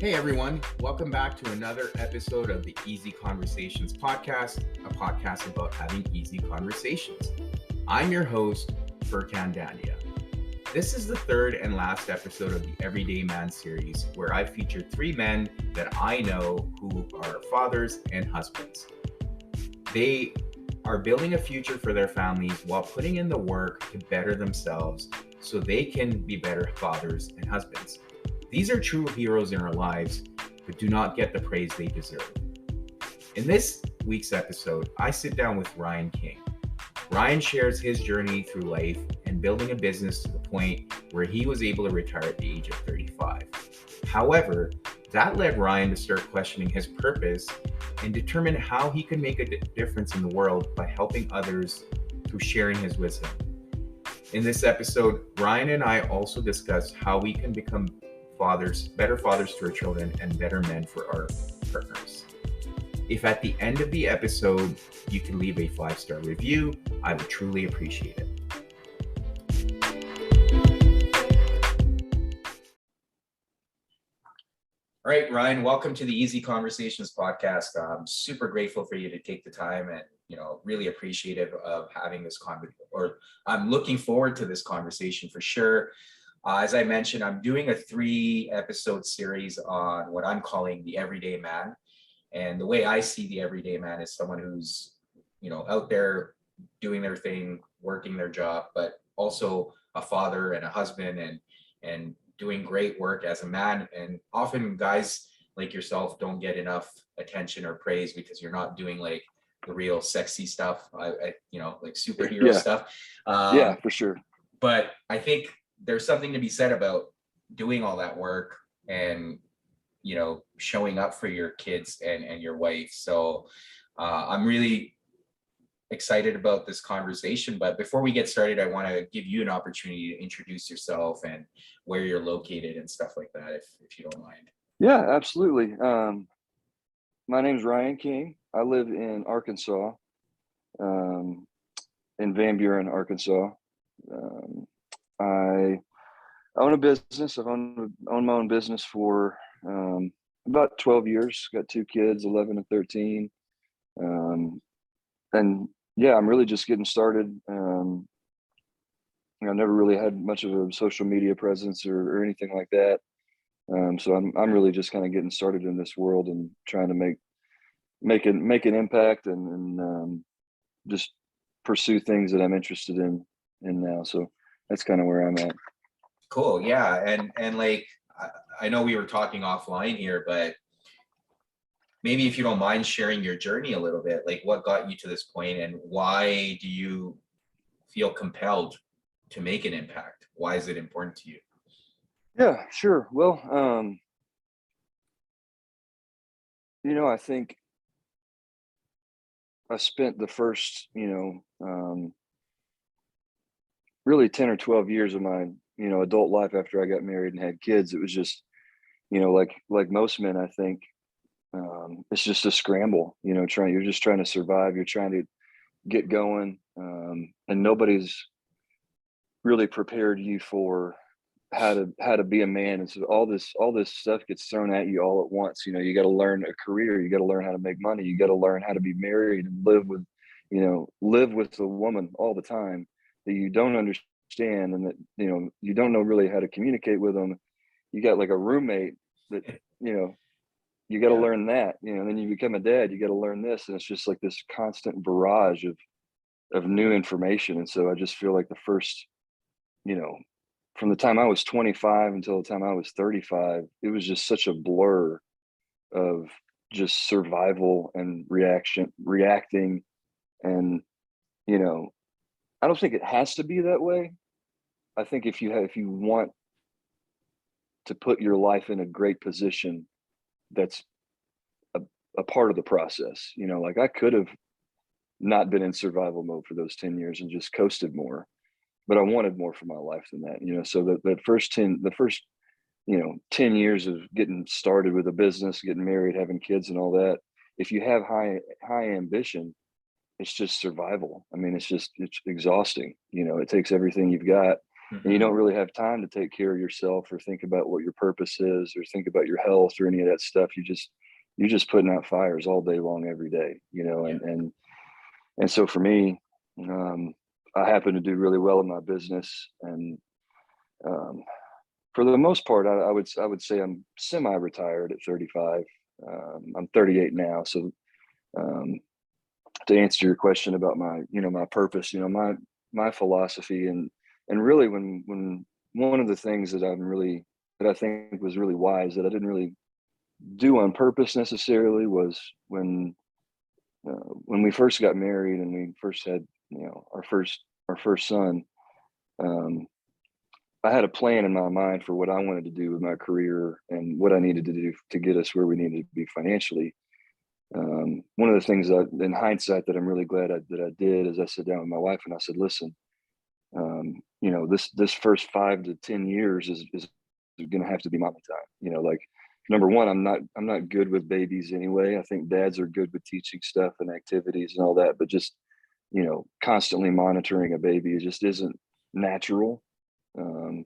Hey everyone, welcome back to another episode of the Easy Conversations podcast, a podcast about having easy conversations. I'm your host, Furkan Dandia. This is the third and last episode of the Everyday Man series, where I feature three men that I know who are fathers and husbands. They are building a future for their families while putting in the work to better themselves so they can be better fathers and husbands. These are true heroes in our lives, but do not get the praise they deserve. In this week's episode, I sit down with Ryan King. Ryan shares his journey through life and building a business to the point where he was able to retire at the age of 35. However, that led Ryan to start questioning his purpose and determine how he could make a difference in the world by helping others through sharing his wisdom. In this episode, Ryan and I also discuss how we can become better fathers to our children, and better men for our partners. If at the end of the episode you can leave a 5-star review, I would truly appreciate it. All right, Ryan, welcome to the Easy Conversations podcast. I'm super grateful for you to take the time and, really appreciative of having this I'm looking forward to this conversation for sure. As I mentioned, I'm doing a 3-episode series on what I'm calling the everyday man. And the way I see the everyday man is someone who's, out there doing their thing, working their job, but also a father and a husband and doing great work as a man. And often guys like yourself don't get enough attention or praise because you're not doing like the real sexy stuff, like superhero stuff. Yeah, for sure. But I think there's something to be said about doing all that work and showing up for your kids and your wife. So I'm really excited about this conversation, but before we get started, I want to give you an opportunity to introduce yourself and where you're located and stuff like that, if you don't mind. Yeah, absolutely. My name's Ryan King. I live in Arkansas, in Van Buren, Arkansas. I own a business. I've owned my own business for about 12 years. Got 2 kids, 11 and 13. And yeah, I'm really just getting started. I never really had much of a social media presence or anything like that. So I'm really just kind of getting started in this world and trying to make an impact and just pursue things that I'm interested in now. So that's kind of where I'm at. Cool. Yeah. And like, I know we were talking offline here, but maybe if you don't mind sharing your journey a little bit, like what got you to this point and why do you feel compelled to make an impact? Why is it important to you? Yeah, sure. Well, I think I spent the first, really 10 or 12 years of my, adult life after I got married and had kids. It was just, like most men, I think, it's just a scramble, you're just trying to survive. You're trying to get going. And nobody's really prepared you for how to be a man. And so all this stuff gets thrown at you all at once. You got to learn a career, you got to learn how to make money, you got to learn how to be married and live with a woman all the time that you don't understand, and that you don't know really how to communicate with them. You got like a roommate that you got to learn that, and then you become a dad, you got to learn this, and it's just like this constant barrage of new information. And so I just feel like the first, from the time I was 25 until the time I was 35, it was just such a blur of just survival and reacting. And, I don't think it has to be that way. I think if you want to put your life in a great position, that's a part of the process. Like I could have not been in survival mode for those 10 years and just coasted more, but I wanted more for my life than that. So the first 10 years of getting started with a business, getting married, having kids and all that, if you have high ambition, it's just survival. I mean, it's exhausting. It takes everything you've got. and you Mhm. don't really have time to take care of yourself or think about what your purpose is or think about your health or any of that stuff. You're just putting out fires all day long, every day, Yeah. and so for me, um, I happen to do really well in my business, and um, for the most part, I would say I'm semi-retired at 35. I'm 38 now, so um, to answer your question about my purpose, my philosophy, and really when one of the things that I think was really wise that I didn't really do on purpose necessarily was when we first got married and we first had our first son. um, I had a plan in my mind for what I wanted to do with my career and what I needed to do to get us where we needed to be financially. One of the things that, in hindsight, that I'm really glad that I did is I sat down with my wife and I said, "Listen, this first 5 to 10 years is going to have to be mommy time. Like, number one, I'm not good with babies anyway. I think dads are good with teaching stuff and activities and all that, but just constantly monitoring a baby just isn't natural. Um,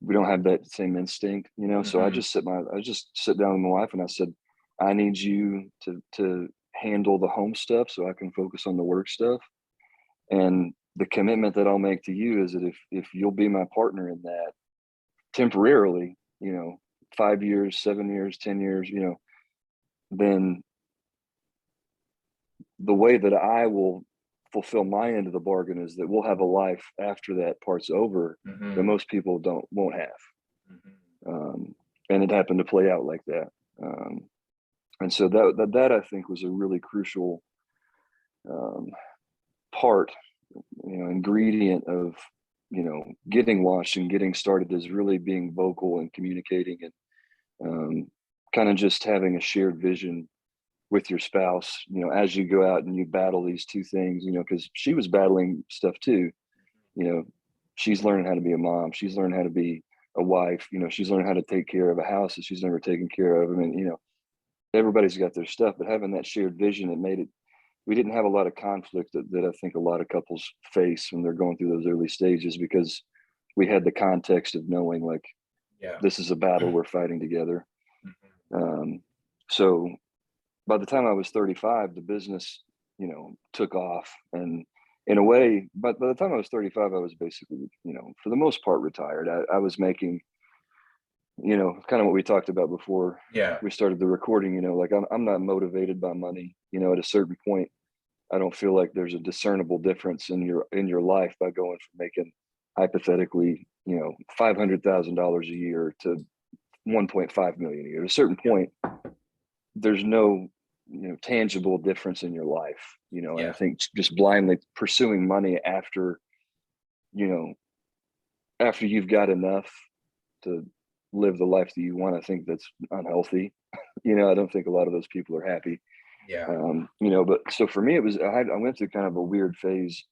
we don't have that same instinct. So Mhm. I just sit down with my wife and I said, I need you to handle the home stuff so I can focus on the work stuff. And the commitment that I'll make to you is that if you'll be my partner in that temporarily, 5 years, 7 years, 10 years, then the way that I will fulfill my end of the bargain is that we'll have a life after that part's over that Mhm. most people won't have. Mhm. Um, and it happened to play out like that. And so that I think was a really crucial um, part, ingredient of getting launched and getting started is really being vocal and communicating and kind of just having a shared vision with your spouse. As you go out and you battle these two things. Because she was battling stuff too. You know, she's learning how to be a mom. She's learning how to be a wife. She's learning how to take care of a house that she's never taken care of. I mean, everybody's got their stuff, but having that shared vision, it made it. We didn't have a lot of conflict that I think a lot of couples face when they're going through those early stages because we had the context of knowing like Yeah. this is a battle we're fighting together. Mhm. Um, so by the time I was 35, the business, took off, and in a way, but by the time I was 35, I was basically, for the most part, retired. I was making, kind of what we talked about before Yeah. we started the recording. Like I'm not motivated by money. At a certain point, I don't feel like there's a discernible difference in your life by going from making hypothetically, $500,000 a year to 1.5 million a year. At a certain Yeah. point, there's no tangible difference in your life. And I Yeah. think just blindly pursuing money you know after you've got enough to live the life that you want, I think that's unhealthy. I don't think a lot of those people are happy. Yeah. But so for me, it was I went through kind of a weird phase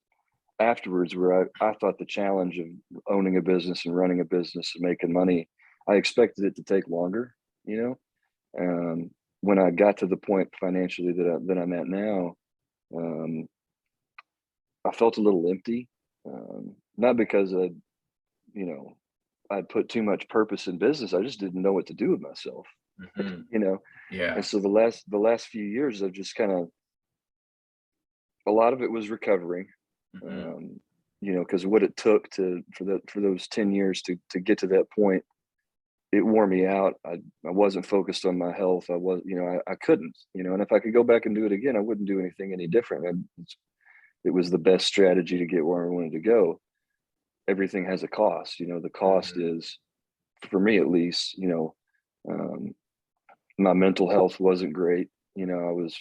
afterwards where I thought the challenge of owning a business and running a business and making money, I expected it to take longer. you know when I got to the point financially that I'm at now, um, I felt a little empty. Not because you know I'd put too much purpose in business. I just didn't know what to do with myself. Mhm. you know Yeah. and so the last few years I've just kind of, a lot of it was recovering. Mhm. um, because what it took for those 10 years to get to that point, it wore me out. I wasn't focused on my health. I couldn't. And if I could go back and do it again, I wouldn't do anything any different. It was the best strategy to get where I wanted to go. Everything has a cost. The cost Mhm. is, for me at least, um, my mental health wasn't great. I was,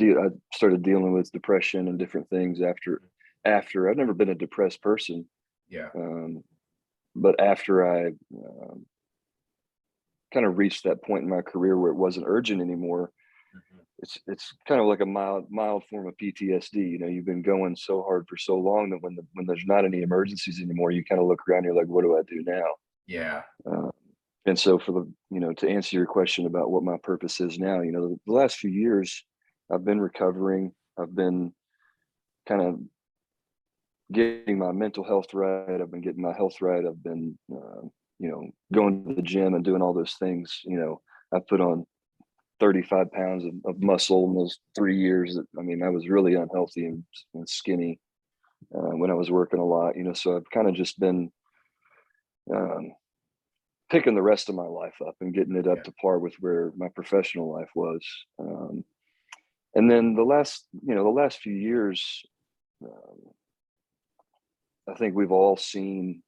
I started dealing with depression and different things after I've never been a depressed person. Yeah. um, but after I kind of reached that point in my career where it wasn't urgent anymore, Mhm. it's kind of like a mild form of PTSD. You've been going so hard for so long that when there's not any emergencies anymore, you kind of look around, you're like, what do I do now? Yeah. uh, and so to answer your question about what my purpose is now, the last few years I've been recovering. I've been kind of getting my mental health right. I've been getting my health right. I've been, going to the gym and doing all those things. I put on 35 pounds of muscle in those 3 years. I mean, I was really unhealthy and skinny when I was working a lot, so I've kind of just been um, picking the rest of my life up and getting it up to par with where my professional life was. And then the last few years, um, I think we've all seen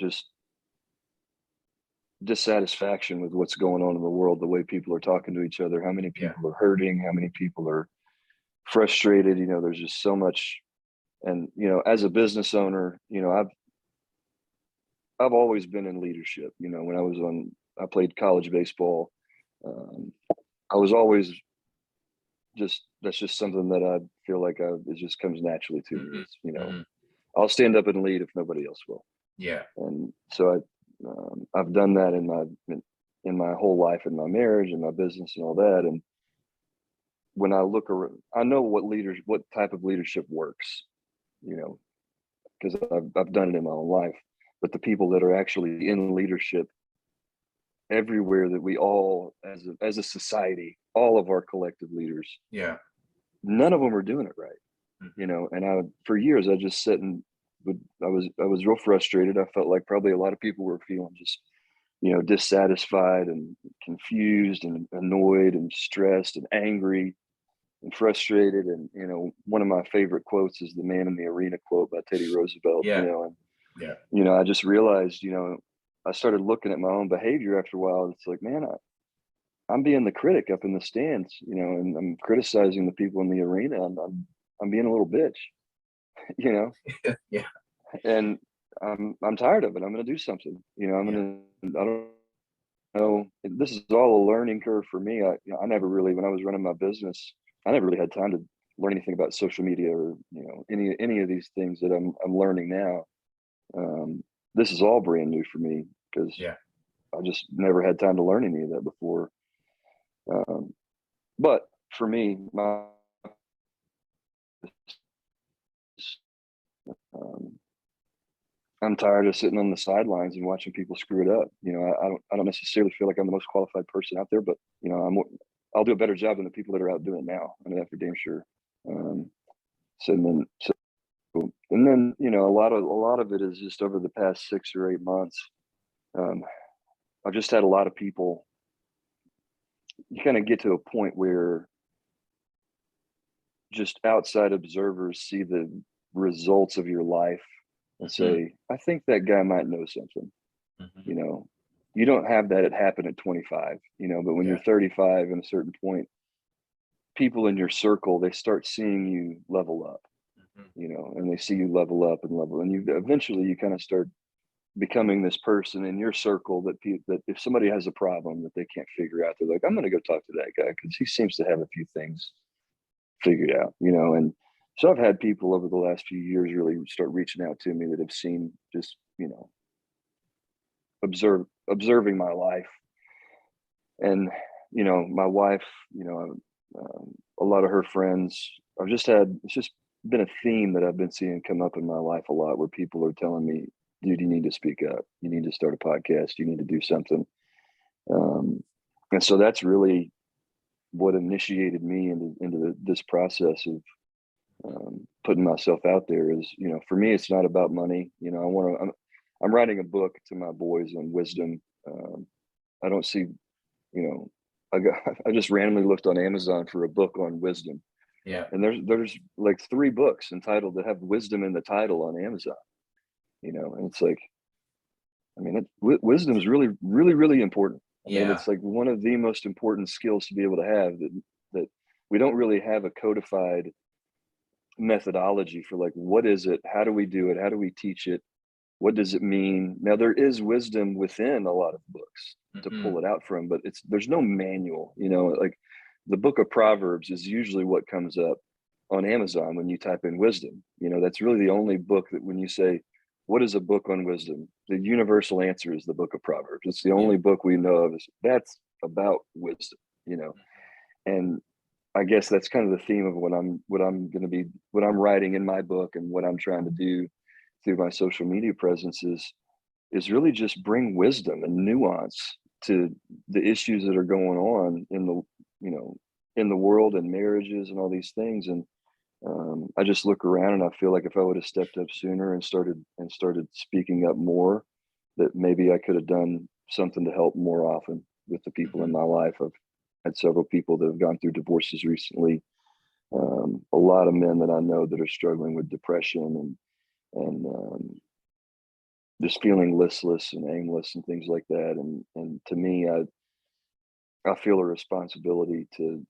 just dissatisfaction with what's going on in the world, the way people are talking to each other, how many people are hurting, how many people are frustrated. There's just so much. And, as a business owner, I've always been in leadership. When I played college baseball. I was always that's just something that I feel like it just comes naturally to me. It's, I'll stand up and lead if nobody else will. Yeah. And so I've done that in my whole life, in my marriage and my business and all that. And when I look around, I know what type of leadership works, because I've done it in my own life. But the people that are actually in leadership everywhere, that we all, as a society, all of our collective leaders, none of them are doing it right. And for years I just sat and I was real frustrated. I felt like probably a lot of people were feeling just dissatisfied and confused and annoyed and stressed and angry and frustrated. And one of my favorite quotes is the "Man in the Arena" quote by Teddy Roosevelt. I just realized, I started looking at my own behavior after a while. It's like, man, I'm being the critic up in the stands, and I'm criticizing the people in the arena. I'm being a little bitch, Yeah. and I'm tired of it. I'm going to do something, I don't know. This is all a learning curve for me. I never really, when I was running my business, I never really had time to learn anything about social media or, any of these things that I'm learning now. This is all brand new for me because I just never had time to learn any of that before. But for me, I'm tired of sitting on the sidelines and watching people screw it up. I don't necessarily feel like I'm the most qualified person out there, but I'll do a better job than the people that are out doing it now. I know that for damn sure. And then a lot of it is just over the past 6 or 8 months. I've just had a lot of people. You kind of get to a point where just outside observers see the results of your life and say, I think that guy might know something. You don't have that happen at 25, but when you're 35 and a certain point, people in your circle, they start seeing you level up, and they see you level up and level. And you eventually kind of start becoming this person in your circle that if somebody has a problem that they can't figure out, they're like, I'm going to go talk to that guy because he seems to have a few things figured out, and so I've had people over the last few years really start reaching out to me that have seen just, observing my life. And, my wife, a lot of her friends, it's just been a theme that I've been seeing come up in my life a lot, where people are telling me, dude, you need to speak up. You need to start a podcast. You need to do something. And so that's really what initiated me into this process of putting myself out there. Is, for me, it's not about money. I'm writing a book to my boys on wisdom. I don't see, I just randomly looked on Amazon for a book on wisdom. And there's like 3 books entitled that have wisdom in the title on Amazon, and it's like, I mean, wisdom is really, really, really important. I mean, it's like one of the most important skills to be able to have, that we don't really have a codified methodology for, like, what is it? How do we do it? How do we teach it? What does it mean? Now, there is wisdom within a lot of books to pull it out from, but there's no manual, like the book of Proverbs is usually what comes up on Amazon when you type in wisdom. That's really the only book that, when you say, what is a book on wisdom? The universal answer is the book of Proverbs. It's the only book we know of that's about wisdom, and I guess that's kind of the theme of what I'm writing in my book, and what I'm trying to do through my social media presence is really just bring wisdom and nuance to the issues that are going on in the, you know, in the world and marriages and all these things. And I just look around and I feel like if I would have stepped up sooner and started speaking up more, that maybe I could have done something to help more often with the people in Mhm. my life. I've had several people that have gone through divorces recently. A lot of men that I know that are struggling with depression and just feeling listless and aimless and things like that. And to me, I feel a responsibility to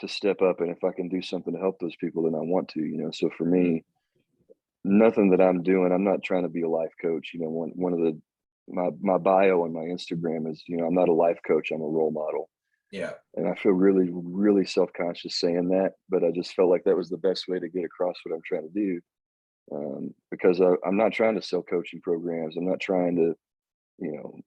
step up, and if I can do something to help those people, then I want to. You know, so for Mhm. me, nothing that I'm doing, I'm not trying to be a life coach. You know, one of the my bio on my Instagram is, you know, I'm not a life coach, I'm a role model. Yeah. And I feel really, really self-conscious saying that, but I just felt like that was the best way to get across what I'm trying to do. Because I'm not trying to sell coaching programs. I'm not trying to, you know,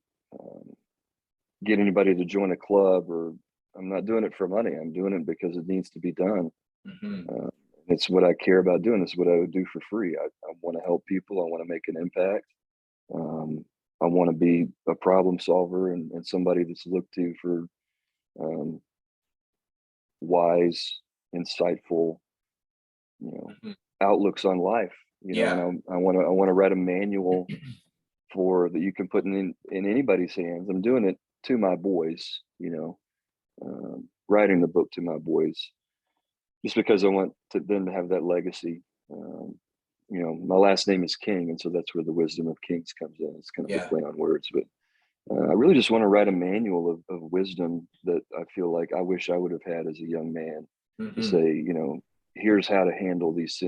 get anybody to join a club, or I'm not doing it for money. I'm doing it because it needs to be done. Hmm. Uh, it's what I care about doing. It's what I would do for free. I want to help people. I want to make an impact. Um, I want to be a problem solver, and somebody that's looked to for um, wise, insightful, you know, Hmm. outlooks on life. You know, Yeah. and I want to write a manual for that you can put in anybody's hands. I'm doing it to my boys. You know, writing the book to my boys, just because I want to them to have that legacy. Um, you know, my last name is King, and so that's where the wisdom of kings comes in. It's kind of a Yeah. play on words, but I really just want to write a manual of wisdom that I feel like I wish I would have had as a young man, to Hmm. say, you know, here's how to handle these,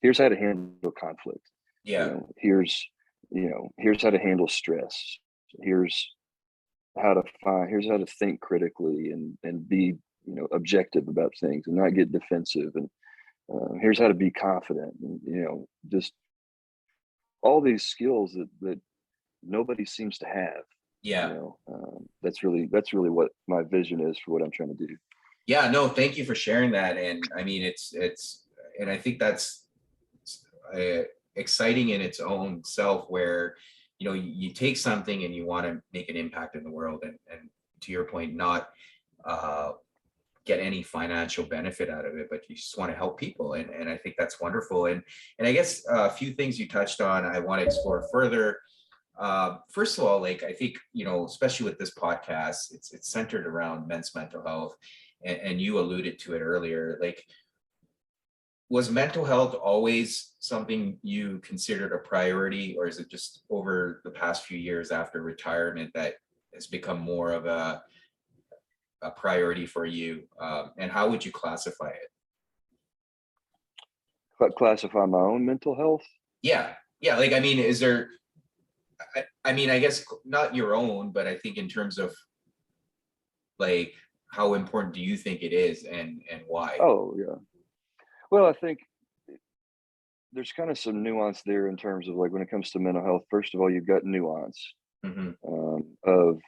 here's how to handle conflict. You Yeah. know, here's how to handle stress. Here's here's how to think critically and be, you know, objective about things and not get defensive. And here's how to be confident, and, you know, just all these skills that nobody seems to have. You Yeah. know, that's really what my vision is for what I'm trying to do. Yeah. No, thank you for sharing that. And I mean, and I think that's uh, exciting in its own self, where, you know, you take something and you want to make an impact in the world, and to your point, not uh, get any financial benefit out of it, but you just want to help people. And I think that's wonderful. And I guess a few things you touched on, I want to explore further. First of all, like, I think, you know, especially with this podcast, it's centered around men's mental health, and you alluded to it earlier. Like, was mental health always something you considered a priority, or is it just over the past few years after retirement that has become more of a priority for you? And how would you classify it? Classify my own mental health. Yeah, yeah. Like, I mean, is there? I mean, I guess not your own, but I think in terms of, like, how important do you think it is, and why? Oh yeah. Well, I think there's kind of some nuance there in terms of, like, when it comes to mental health. First of all, you've got nuance Hmm. of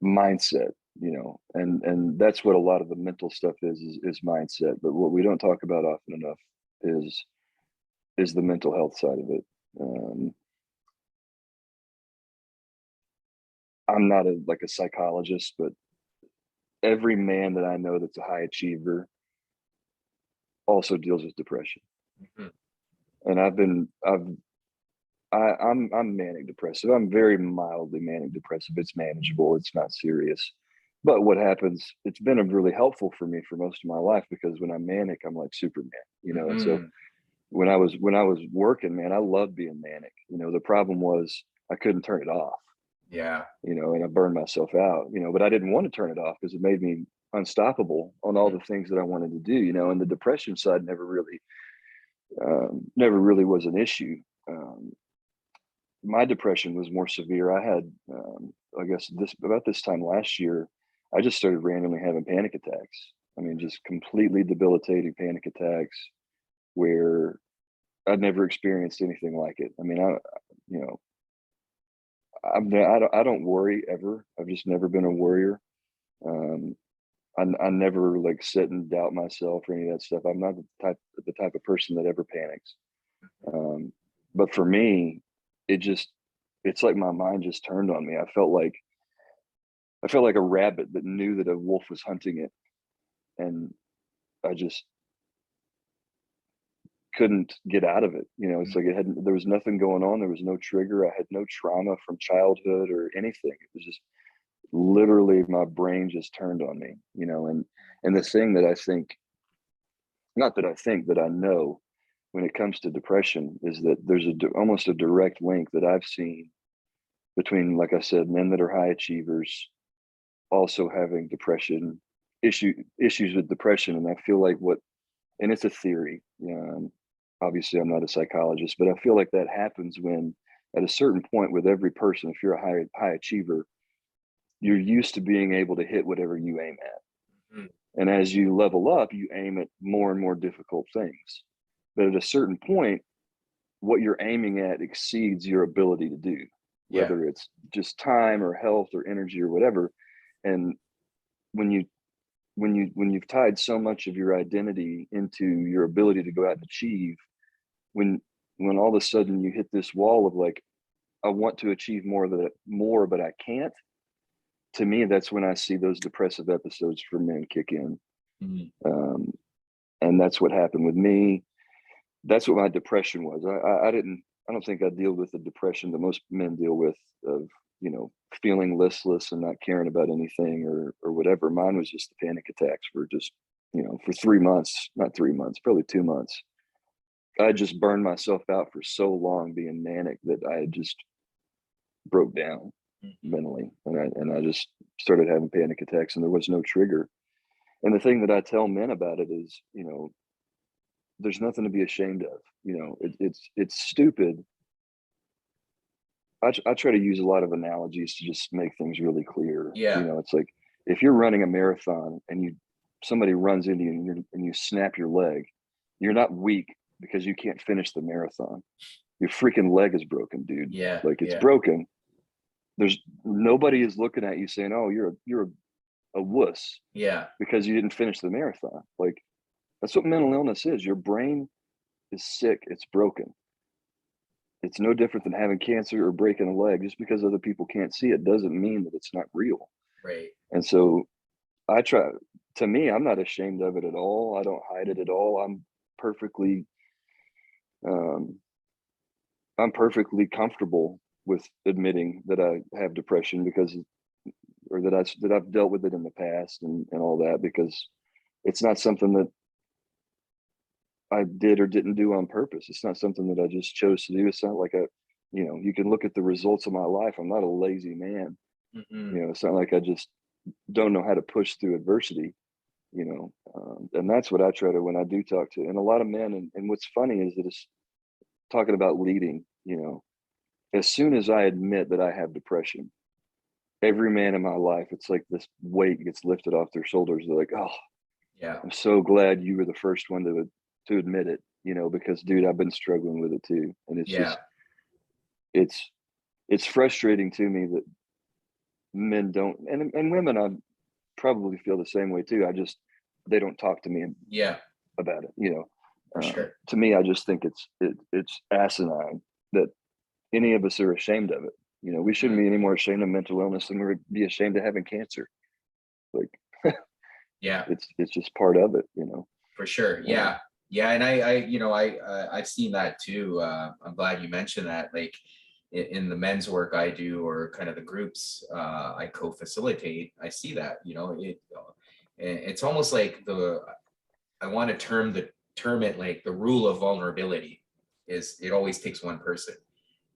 mindset, you know, and that's what a lot of the mental stuff is mindset. But what we don't talk about often enough is the mental health side of it. Um, I'm not a psychologist, but every man that I know that's a high achiever also deals with depression. Hmm. And I'm manic depressive. I'm very mildly manic depressive. It's manageable. It's not serious. But what happens, it's been really helpful for me for most of my life, because when I'm manic, I'm like Superman, you know. And so Hmm. when I was working, man, I loved being manic. You know, the problem was I couldn't turn it off, Yeah. you know, and I burned myself out, you know, but I didn't want to turn it off because it made me unstoppable on all Mhm. the things that I wanted to do, you know. And the depression side never really was an issue. Um, my depression was more severe. I had, I guess this time last year, I just started randomly having panic attacks. I mean, just completely debilitating panic attacks where I'd never experienced anything like it. I mean, you know, I don't worry ever. I've just never been a worrier. Um, I never like sit and doubt myself or any of that stuff. I'm not the type of person that ever panics. But for me, it's like my mind just turned on me. I felt like a rabbit that knew that a wolf was hunting it, and I just couldn't get out of it. You know, it's like there was nothing going on. There was no trigger. I had no trauma from childhood or anything. It was just literally my brain just turned on me, you know, and the thing that I think, not that I think, that I know when it comes to depression is that there's almost a direct link that I've seen between, like I said, men that are high achievers also having issues with depression. And I feel like and it's a theory. Obviously I'm not a psychologist, but I feel like that happens when at a certain point with every person, if you're a high achiever, you're used to being able to hit whatever you aim at. Mm-hmm. And as you level up, you aim at more and more difficult things. But at a certain point, what you're aiming at exceeds your ability to do, whether it's just time or health or energy or whatever. And when you've tied so much of your identity into your ability to go out and achieve, when all of a sudden you hit this wall of like, I want to achieve more, but I can't. To me, that's when I see those depressive episodes for men kick in. Mm-hmm. And that's what happened with me. That's what my depression was. I don't think I deal with the depression that most men deal with, of, you know, feeling listless and not caring about anything or whatever. Mine was just the panic attacks for just, you know, for 3 months, not 3 months, probably 2 months. I just burned myself out for so long being manic that I just broke down mentally, and I just started having panic attacks, and there was no trigger. And the thing that I tell men about it is, you know, there's nothing to be ashamed of. You know, it's stupid. I try to use a lot of analogies to just make things really clear. Yeah. You know, it's like if you're running a marathon and somebody runs into you and you snap your leg, you're not weak because you can't finish the marathon. Your freaking leg is broken, dude. Yeah. Like it's broken. There's nobody is looking at you saying, "Oh, you're a wuss." Yeah. Because you didn't finish the marathon. Like that's what mental illness is. Your brain is sick. It's broken. It's no different than having cancer or breaking a leg. Just because other people can't see it doesn't mean that it's not real. Right. And so to me, I'm not ashamed of it at all. I don't hide it at all. I'm perfectly comfortable with admitting that I have depression or that I've dealt with it in the past and all that, because it's not something that I did or didn't do on purpose. It's not something that I just chose to do. It's not like you can look at the results of my life. I'm not a lazy man. Mm-hmm. You know, it's not like I just don't know how to push through adversity, you know. And that's what I try to, when I do talk to, and a lot of men, and what's funny is that it's talking about leading, you know, as soon as I admit that I have depression, every man in my life, it's like this weight gets lifted off their shoulders. They're like, "Oh, yeah, I'm so glad you were the first one to admit it," you know, because dude, I've been struggling with it too. And it's just, it's frustrating to me that men don't, and women, I probably feel the same way too. They don't talk to me about it, you know. For sure. To me, I just think it's asinine that any of us are ashamed of it. You know, we shouldn't be any more ashamed of mental illness than we'd be ashamed of having cancer. Like, yeah, it's just part of it, you know. For sure. Yeah. Yeah. And I've seen that too. I'm glad you mentioned that. Like in the men's work I do, or kind of the groups I co-facilitate, I see that, you know, it's almost like I want to term it like the rule of vulnerability is it always takes one person.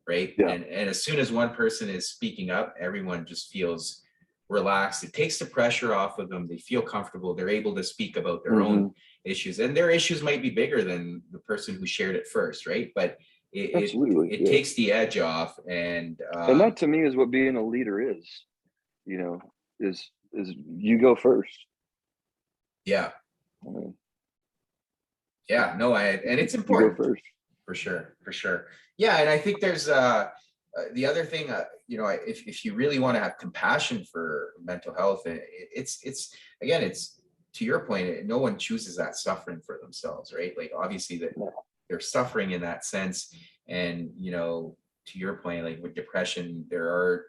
Right. Yeah. And as soon as one person is speaking up, everyone just feels relaxed. It takes the pressure off of them. They feel comfortable. They're able to speak about their own issues, and their issues might be bigger than the person who shared it first. Right. But it takes the edge off. And that to me is what being a leader is, you know, is you go first. Yeah. Yeah, no, and it's important. You go first. For sure. Yeah. And I think there's The other thing, if you really want to have compassion for mental health, it's again, it's to your point, no one chooses that suffering for themselves, right? Like obviously that they're suffering in that sense. And, to your point, like with depression, there are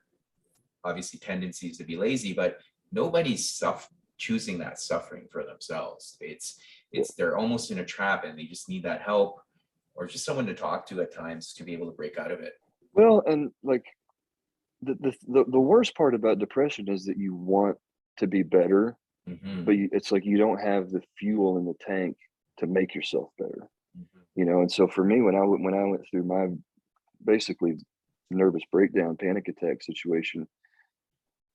obviously tendencies to be lazy, but nobody's choosing that suffering for themselves. It's they're almost in a trap and they just need that help or just someone to talk to at times to be able to break out of it. Well, and like the worst part about depression is that you want to be better, but it's like you don't have the fuel in the tank to make yourself better. And so for me, when I went through my basically nervous breakdown, panic attack situation,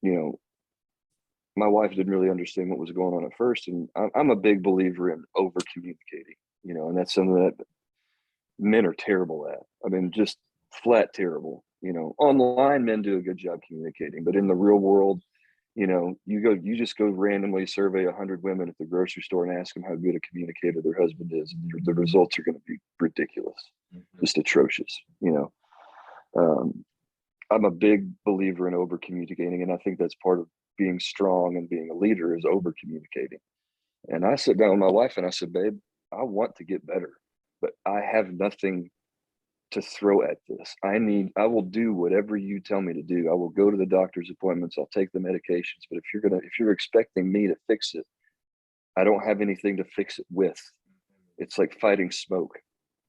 my wife didn't really understand what was going on at first, and I'm a big believer in over communicating, and that's something that men are terrible at. I mean, just flat terrible. Online men do a good job communicating, but in the real world, you just go randomly survey 100 women at the grocery store and ask them how good a communicator their husband is, and the results are going to be ridiculous, just atrocious. I'm a big believer in over communicating, and I think that's part of being strong and being a leader is over communicating. And I sat down with my wife and I said, babe, I want to get better, but I have nothing to throw at this. I will do whatever you tell me to do. I will go to the doctor's appointments. I'll take the medications. But if you're expecting me to fix it, I don't have anything to fix it with. It's like fighting smoke.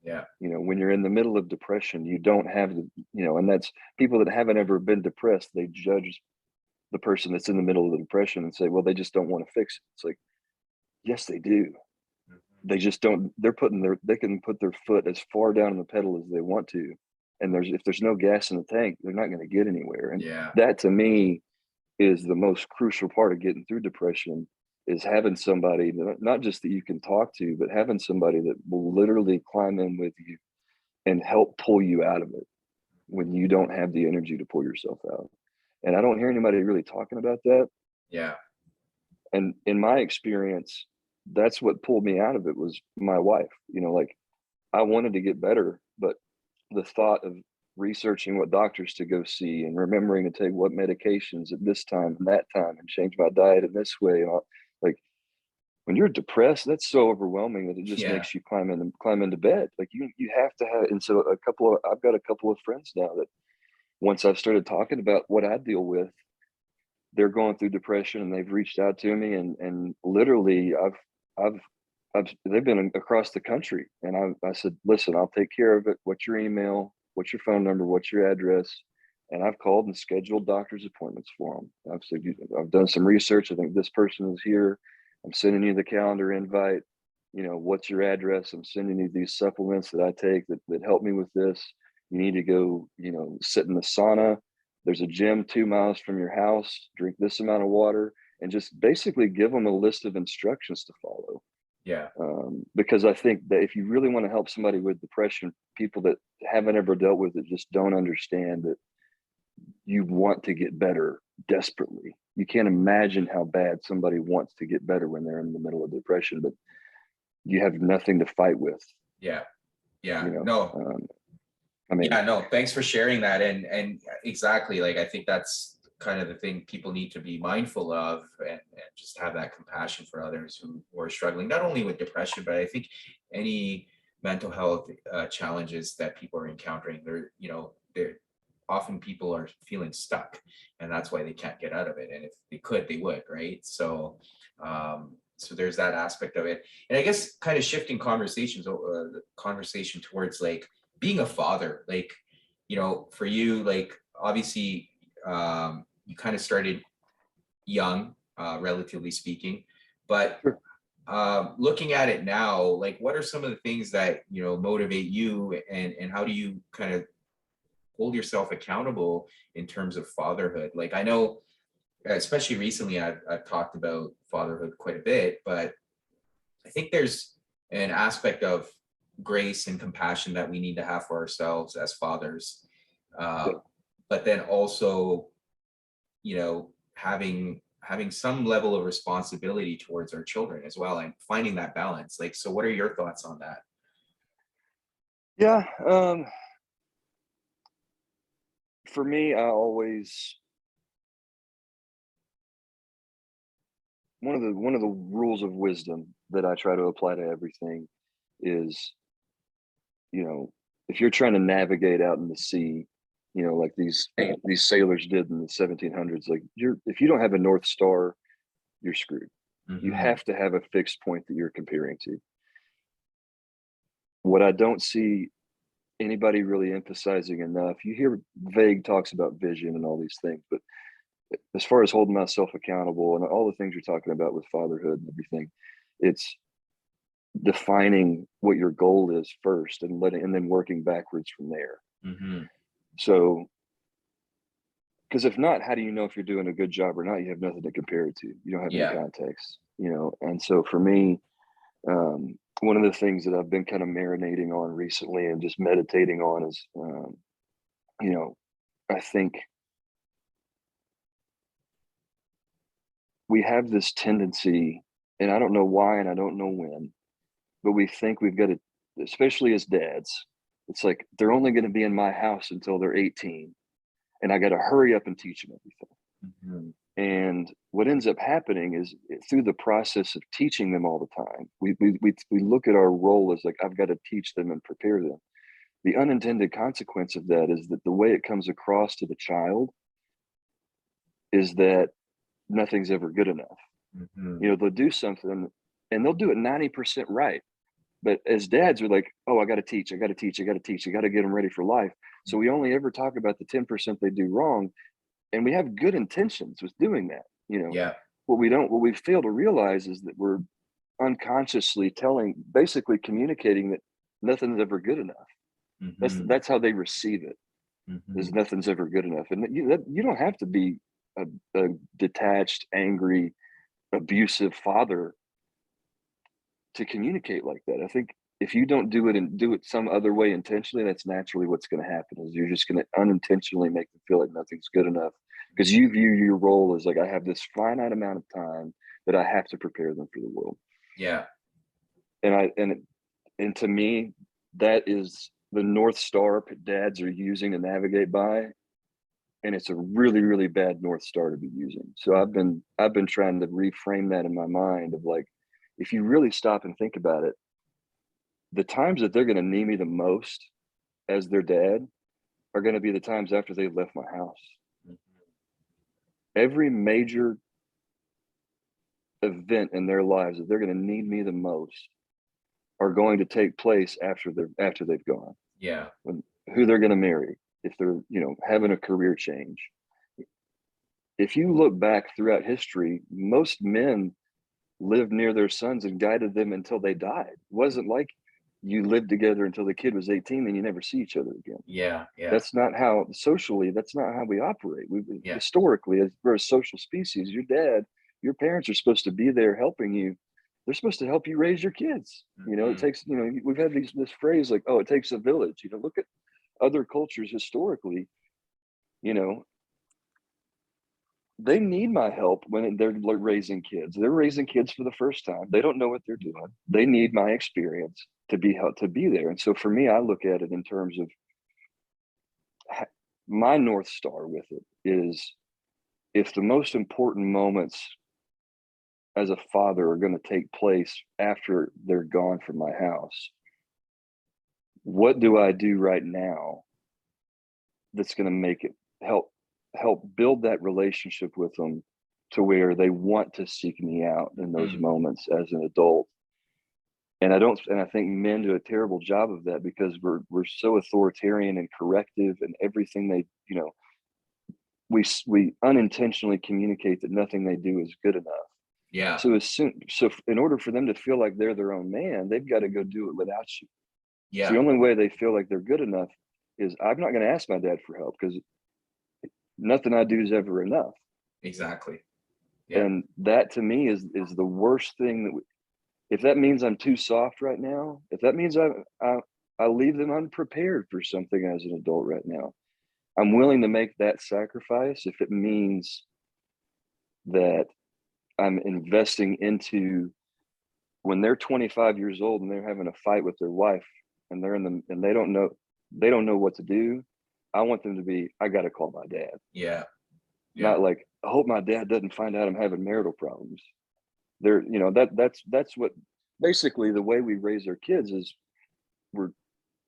Yeah. When you're in the middle of depression, you don't have and that's people that haven't ever been depressed. They judge the person that's in the middle of the depression and say, well, they just don't want to fix it. It's like, yes, they do. They just don't. They can put their foot as far down on the pedal as they want to, and if there's no gas in the tank, they're not going to get anywhere. And that to me is the most crucial part of getting through depression, is having somebody, not just that you can talk to, but having somebody that will literally climb in with you and help pull you out of it when you don't have the energy to pull yourself out. And I don't hear anybody really talking about that. Yeah. And in my experience, that's what pulled me out of it was my wife. Like I wanted to get better, but the thought of researching what doctors to go see and remembering to take what medications at this time and that time and change my diet in this way, like when you're depressed, that's so overwhelming that it just makes you climb into bed. Like you have to have. And so I've got a couple of friends now that once I've started talking about what I deal with, they're going through depression and they've reached out to me and literally they've been across the country, and I said, listen, I'll take care of it. What's your email? What's your phone number? What's your address? And I've called and scheduled doctor's appointments for them. I've said, I've done some research. I think this person is here. I'm sending you the calendar invite. What's your address? I'm sending you these supplements that I take that help me with this. You need to go, sit in the sauna. There's a gym 2 miles from your house. Drink this amount of water, and just basically give them a list of instructions to follow. Yeah. Because I think that if you really want to help somebody with depression, people that haven't ever dealt with it just don't understand that you want to get better desperately. You can't imagine how bad somebody wants to get better when they're in the middle of depression, but you have nothing to fight with. Yeah. No. Thanks for sharing that. And exactly, like, I think that's kind of the thing people need to be mindful of, and just have that compassion for others who are struggling, not only with depression, but I think any mental health challenges that people are encountering. They're often people are feeling stuck, and that's why they can't get out of it. And if they could, they would, right? So there's that aspect of it. And I guess kind of shifting the conversation towards like being a father, like, for you, like obviously you kind of started young, relatively speaking, but looking at it now, like what are some of the things that, motivate you, and how do you kind of hold yourself accountable in terms of fatherhood? Like I know, especially recently, I've talked about fatherhood quite a bit, but I think there's an aspect of grace and compassion that we need to have for ourselves as fathers, but then also, having some level of responsibility towards our children as well, and finding that balance. Like, so what are your thoughts on that? Yeah. for me, I always, one of the rules of wisdom that I try to apply to everything is, you know, if you're trying to navigate out in the sea, you know, like these sailors did in the 1700s, like if you don't have a North Star, you're screwed. You have to have a fixed point that you're comparing to. What I don't see anybody really emphasizing enough, you hear vague talks about vision and all these things, but as far as holding myself accountable and all the things you're talking about with fatherhood and everything, it's defining what your goal is first and then working backwards from there. So, because if not, how do you know if you're doing a good job or not? You have nothing to compare it to. You don't have any context, you know? And so for me, one of the things that I've been kind of marinating on recently and just meditating on is, you know, I think we have this tendency, and I don't know why, and I don't know when, but we think we've got to, especially as dads, it's like they're only going to be in my house until they're 18, and I got to hurry up and teach them everything. And what ends up happening is through the process of teaching them all the time, we look at our role as like, I've got to teach them and prepare them. The unintended consequence of that is that the way it comes across to the child is that nothing's ever good enough. You know, they'll do something and they'll do it 90% right. But as dads, we're like, oh, I got to teach, I got to teach, I got to teach, I got to get them ready for life. So we only ever talk about the 10% they do wrong. And we have good intentions with doing that. You know, what we fail to realize is that we're unconsciously basically communicating that nothing's ever good enough. That's how they receive it. Is nothing's ever good enough. And you don't have to be a detached, angry, abusive father to communicate like that. I think if you don't do it and do it some other way intentionally, that's naturally what's going to happen. Is you're just going to unintentionally make them feel like nothing's good enough because you view your role as like, I have this finite amount of time that I have to prepare them for the world. And to me, that is the North Star dads are using to navigate by. And it's a really, really bad North Star to be using. So I've been trying to reframe that in my mind of like, if you really stop and think about it, the times that they're going to need me the most as their dad are going to be the times after they left my house. Every major event in their lives that they're going to need me the most are going to take place after they've gone. Who they're going to marry, if they're, you know, having a career change. If you look back throughout history, most men lived near their sons and guided them until they died. It wasn't like you lived together until the kid was 18 and you never see each other again. That's not how socially, that's not how we operate. Historically, as we're a social species, your parents are supposed to be there helping you. They're supposed to help you raise your kids. You know, it takes, you know, we've had this phrase like, oh, it takes a village. You know, look at other cultures historically, you know, they need my help when they're raising kids. They're raising kids for the first time. They don't know what they're doing. They need my experience to be there. And so for me, I look at it in terms of my North Star with it is, if the most important moments as a father are going to take place after they're gone from my house, what do I do right now that's going to make it help build that relationship with them to where they want to seek me out in those moments as an adult? And I think men do a terrible job of that because we're so authoritarian and corrective, and everything they, you know, we unintentionally communicate that nothing they do is good enough. So in order for them to feel like they're their own man, they've got to go do it without you. So the only way they feel like they're good enough is, I'm not going to ask my dad for help because nothing I do is ever enough. And that to me is the worst thing that if that means I'm too soft right now, if that means I leave them unprepared for something as an adult right now, I'm willing to make that sacrifice if it means that I'm investing into when they're 25 years old and they're having a fight with their wife and and they don't know what to do. I want them to be, I got to call my dad. Yeah. Yeah. Not like, I hope my dad doesn't find out I'm having marital problems. They're, that's what basically the way we raise our kids is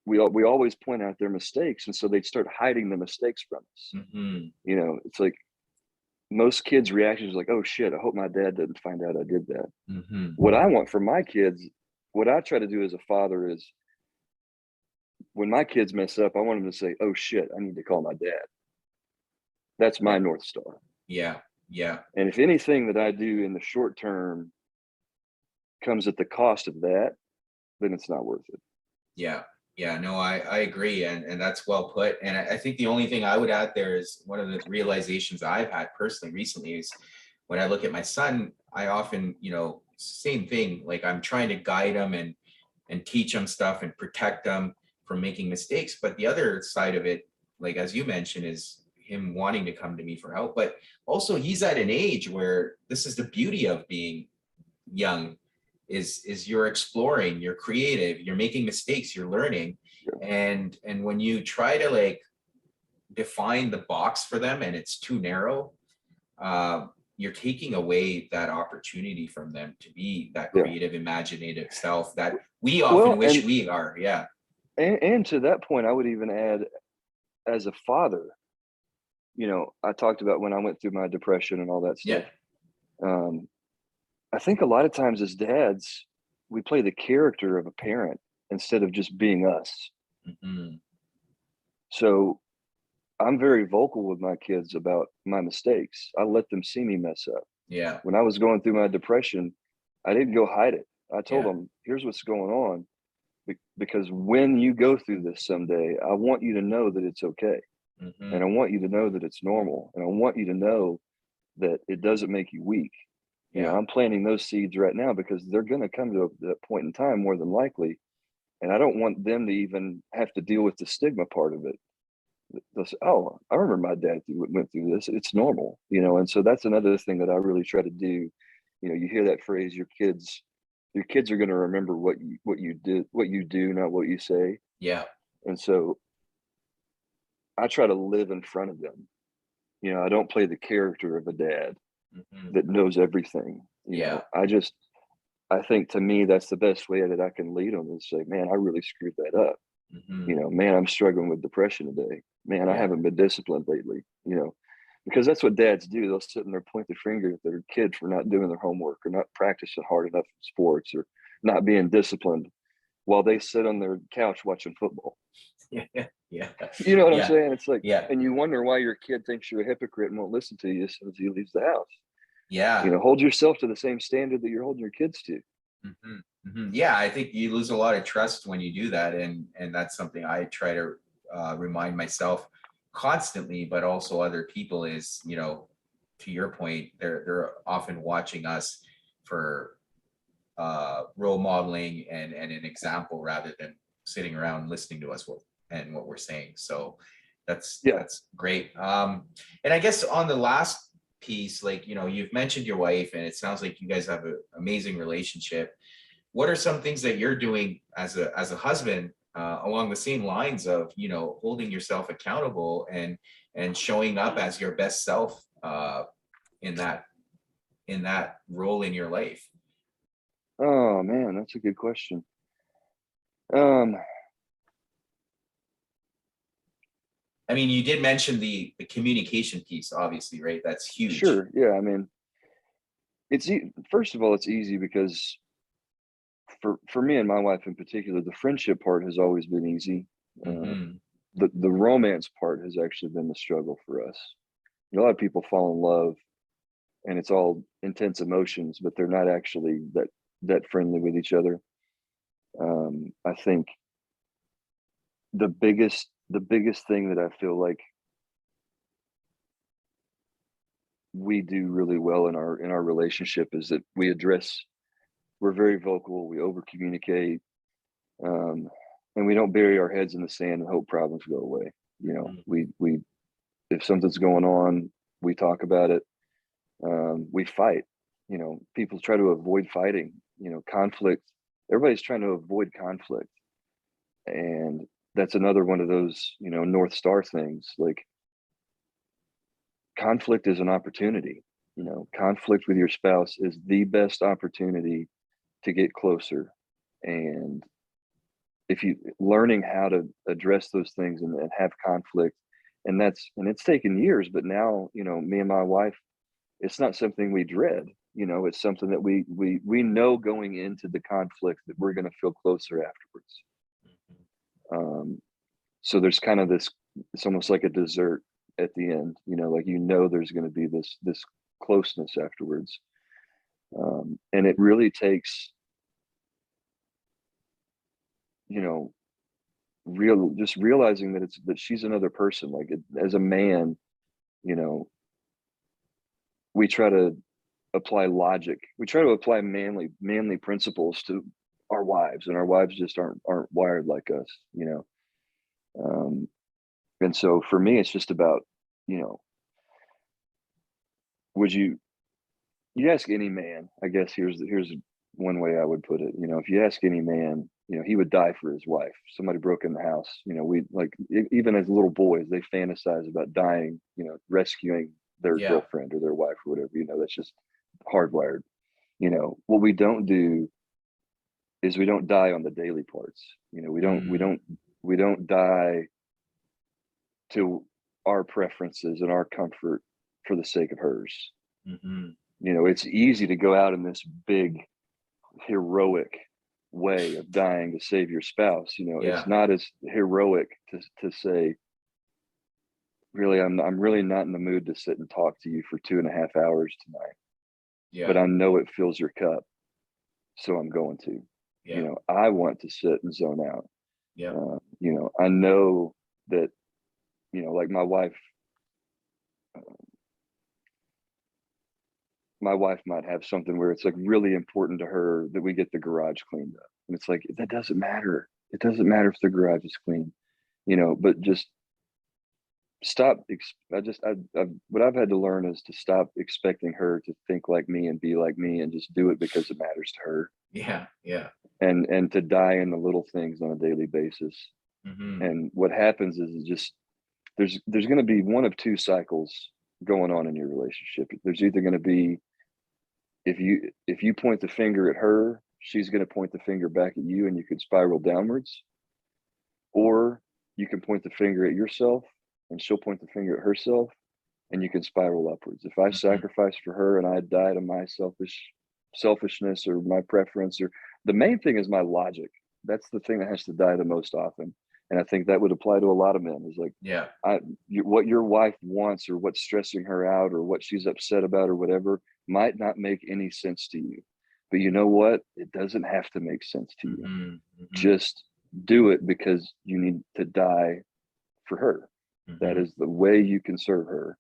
we always point out their mistakes. And so they start hiding the mistakes from us. Mm-hmm. It's like most kids' reactions like, oh shit, I hope my dad doesn't find out I did that. Mm-hmm. What I want for my kids, what I try to do as a father is when my kids mess up, I want them to say, oh shit, I need to call my dad. That's my North Star. Yeah. Yeah. And if anything that I do in the short term comes at the cost of that, then it's not worth it. Yeah. Yeah, no, I agree. And that's well put. And I think the only thing I would add there is one of the realizations I've had personally recently is when I look at my son, I often, same thing, like I'm trying to guide him and teach him stuff and protect him from making mistakes. But the other side of it, like as you mentioned, is him wanting to come to me for help. But also he's at an age where this is the beauty of being young is you're exploring, you're creative, you're making mistakes, you're learning. And when you try to like define the box for them and it's too narrow, you're taking away that opportunity from them to be that creative, imaginative self that we often wish we are. Yeah. And to that point, I would even add, as a father, I talked about when I went through my depression and all that stuff. Yeah. I think a lot of times as dads, we play the character of a parent instead of just being us. Mm-hmm. So I'm very vocal with my kids about my mistakes. I let them see me mess up. Yeah. When I was going through my depression, I didn't go hide it. I told them, here's what's going on. Because when you go through this someday, I want you to know that it's okay. Mm-hmm. And I want you to know that it's normal. And I want you to know that it doesn't make you weak. I'm planting those seeds right now because they're going to come to that point in time more than likely. And I don't want them to even have to deal with the stigma part of it. They'll say, oh, I remember my dad went through this. It's normal, and so that's another thing that I really try to do. You hear that phrase, your kids are going to remember what you did, what you do, not what you say. Yeah. And so I try to live in front of them. I don't play the character of a dad that knows everything. I think to me, that's the best way that I can lead them is say, man, I really screwed that up. Man, I'm struggling with depression today. Man, I haven't been disciplined lately, because that's what dads do. They'll sit and they'll point the finger at their kid for not doing their homework or not practicing hard enough in sports or not being disciplined while they sit on their couch watching football. Yeah. You know what I'm saying? It's like, and you wonder why your kid thinks you're a hypocrite and won't listen to you as soon as he leaves the house. Yeah. Hold yourself to the same standard that you're holding your kids to. Mm-hmm. Mm-hmm. Yeah. I think you lose a lot of trust when you do that. And that's something I try to remind myself constantly, but also other people is, to your point, they're often watching us for role modeling and an example rather than sitting around listening to us and what we're saying. So that's great. And I guess on the last piece, like, you've mentioned your wife and it sounds like you guys have an amazing relationship. What are some things that you're doing as a husband along the same lines of, holding yourself accountable and showing up as your best self in that role in your life? Oh man, that's a good question. I mean, you did mention the communication piece, obviously, right? That's huge. Sure. Yeah. I mean, first of all, it's easy because for me and my wife in particular, the friendship part has always been easy. The romance part has actually been the struggle for us. A lot of people fall in love and it's all intense emotions, but they're not actually that friendly with each other. I think the biggest thing that I feel like we do really well in our relationship is that we're very vocal, we over communicate, and we don't bury our heads in the sand and hope problems go away. We if something's going on, we talk about it. We fight. People try to avoid fighting, conflict. Everybody's trying to avoid conflict. And that's another one of those, North Star things. Like, conflict is an opportunity. Conflict with your spouse is the best opportunity to get closer. And if you learning how to address those things and have conflict, and it's taken years, but now, me and my wife, it's not something we dread. It's something that we know going into the conflict that we're going to feel closer afterwards. So there's kind of this, it's almost like a dessert at the end, like, there's going to be this closeness afterwards. And it really takes, just realizing that she's another person. Like, as a man, we try to apply logic. We try to apply manly principles to our wives, and our wives just aren't wired like us, and so for me, it's just about, would you ask any man, I guess here's one way I would put it. If you ask any man, he would die for his wife. Somebody broke in the house, we, like, even as little boys, they fantasize about dying, rescuing their girlfriend or their wife or whatever. That's just hardwired. What we don't do is we don't die on the daily parts. We don't die to our preferences and our comfort for the sake of hers. It's easy to go out in this big heroic way of dying to save your spouse. It's not as heroic to say, really, I'm really not in the mood to sit and talk to you for 2.5 hours tonight. But I know it fills your cup, so I'm going to. I want to sit and zone out. I know that, like my wife might have something where it's like really important to her that we get the garage cleaned up. And it's like, that doesn't matter. It doesn't matter if the garage is clean, but just stop. What I've had to learn is to stop expecting her to think like me and be like me, and just do it because it matters to her. Yeah. And to die in the little things on a daily basis. And what happens is just, there's going to be one of two cycles going on in your relationship. There's either going to be, if you point the finger at her, she's going to point the finger back at you, and you could spiral downwards. Or you can point the finger at yourself, and she'll point the finger at herself, and you can spiral upwards. If I sacrifice for her and I die to my selfishness or my preference, or the main thing is my logic. That's the thing that has to die the most often. And I think that would apply to a lot of men, is like, what your wife wants, or what's stressing her out, or what she's upset about, or whatever, might not make any sense to you. But you know what? It doesn't have to make sense to you. Just do it because you need to die for her. That is the way you can serve her,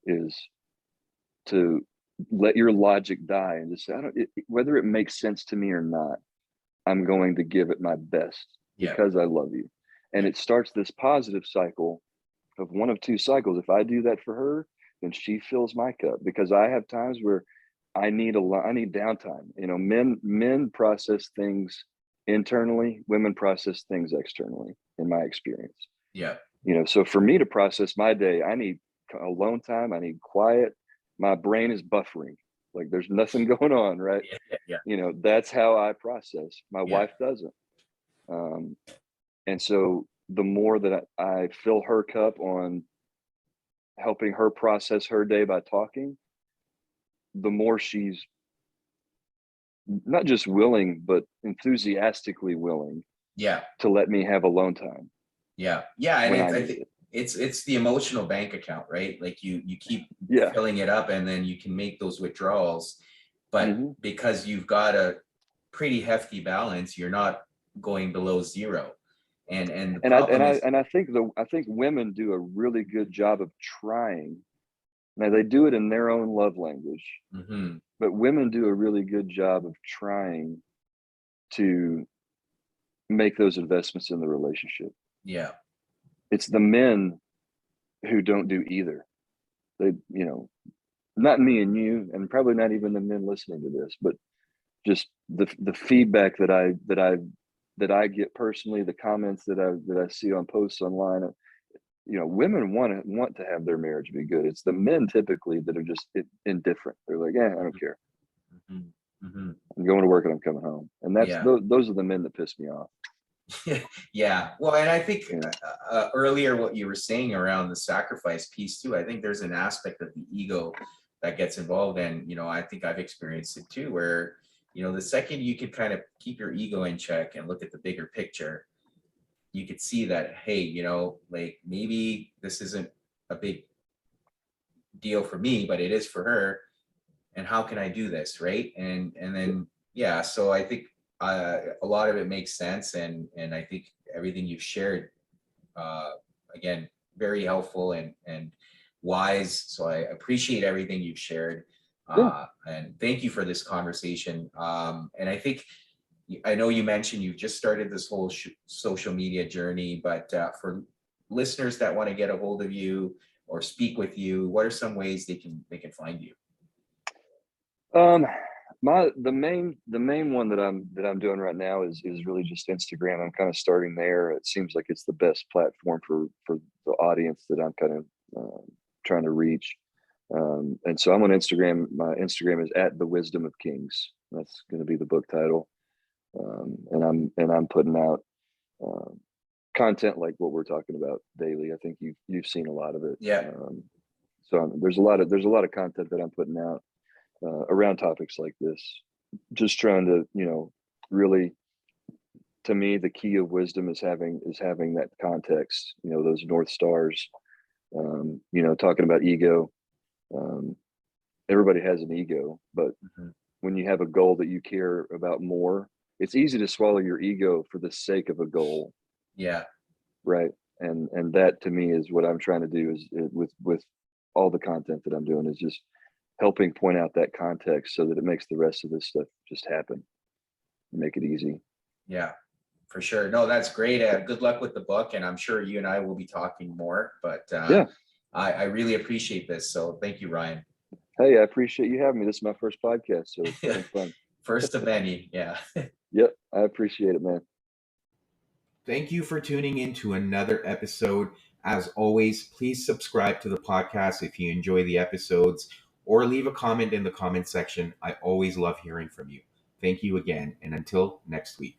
is to let your logic die and just say, whether it makes sense to me or not, I'm going to give it my best because I love you. And it starts this positive cycle of one of two cycles. If I do that for her, then she fills my cup, because I have times where I need downtime. Men process things internally, women process things externally, in my experience. So for me to process my day, I need alone time. I need quiet. My brain is buffering. Like, there's nothing going on, right? That's how I process. My wife doesn't. And so the more that I fill her cup on helping her process her day by talking, the more she's not just willing, but enthusiastically willing to let me have alone time. And I think it's the emotional bank account, right? Like, you keep filling it up, and then you can make those withdrawals. But because you've got a pretty hefty balance, you're not going below zero. And I think women do a really good job of trying. Now, they do it in their own love language, but women do a really good job of trying to make those investments in the relationship. It's the men who don't do either. They, not me and you, and probably not even the men listening to this, but just the feedback that I that I get personally, the comments that I see on posts online, women want to have their marriage be good. It's the men typically that are just indifferent. They're like, I don't care. Mm-hmm. Mm-hmm. I'm going to work and I'm coming home. And that's Yeah. those are the men that piss me off. Yeah. Well, and I think earlier what you were saying around the sacrifice piece too, I think there's an aspect of the ego that gets involved. And, I think I've experienced it too, where, the second you could kind of keep your ego in check and look at the bigger picture, you could see that, hey, like maybe this isn't a big deal for me, but it is for her. And how can I do this? Right. And then, yeah, so I think a lot of it makes sense. And I think everything you've shared, again, very helpful and wise. So I appreciate everything you've shared. And thank you for this conversation. And I know you mentioned you've just started this whole social media journey, but for listeners that want to get a hold of you or speak with you, what are some ways they can find you? The main one that I'm doing right now is really just Instagram. I'm kind of starting there. It seems like it's the best platform for the audience that I'm kind of trying to reach. And so I'm on Instagram. My Instagram is @TheWisdomOfKings. That's going to be the book title. And I'm putting out content like what we're talking about daily. I think you've seen a lot of it. Yeah. So there's a lot of content that I'm putting out around topics like this. Just trying to, really, to me, the key of wisdom is having that context. Those North Stars. Talking about ego. Everybody has an ego, but when you have a goal that you care about more, it's easy to swallow your ego for the sake of a goal. Yeah. Right. And that to me is what I'm trying to do is with all the content that I'm doing is just helping point out that context so that it makes the rest of this stuff just happen. Make it easy. Yeah, for sure. No, that's great. Good luck with the book. And I'm sure you and I will be talking more, but yeah, I really appreciate this. So thank you, Ryan. Hey, I appreciate you having me. This is my first podcast, so it's been fun. First of many. Yeah. Yep. I appreciate it, man. Thank you for tuning in to another episode. As always, please subscribe to the podcast if you enjoy the episodes, or leave a comment in the comment section. I always love hearing from you. Thank you again. And until next week.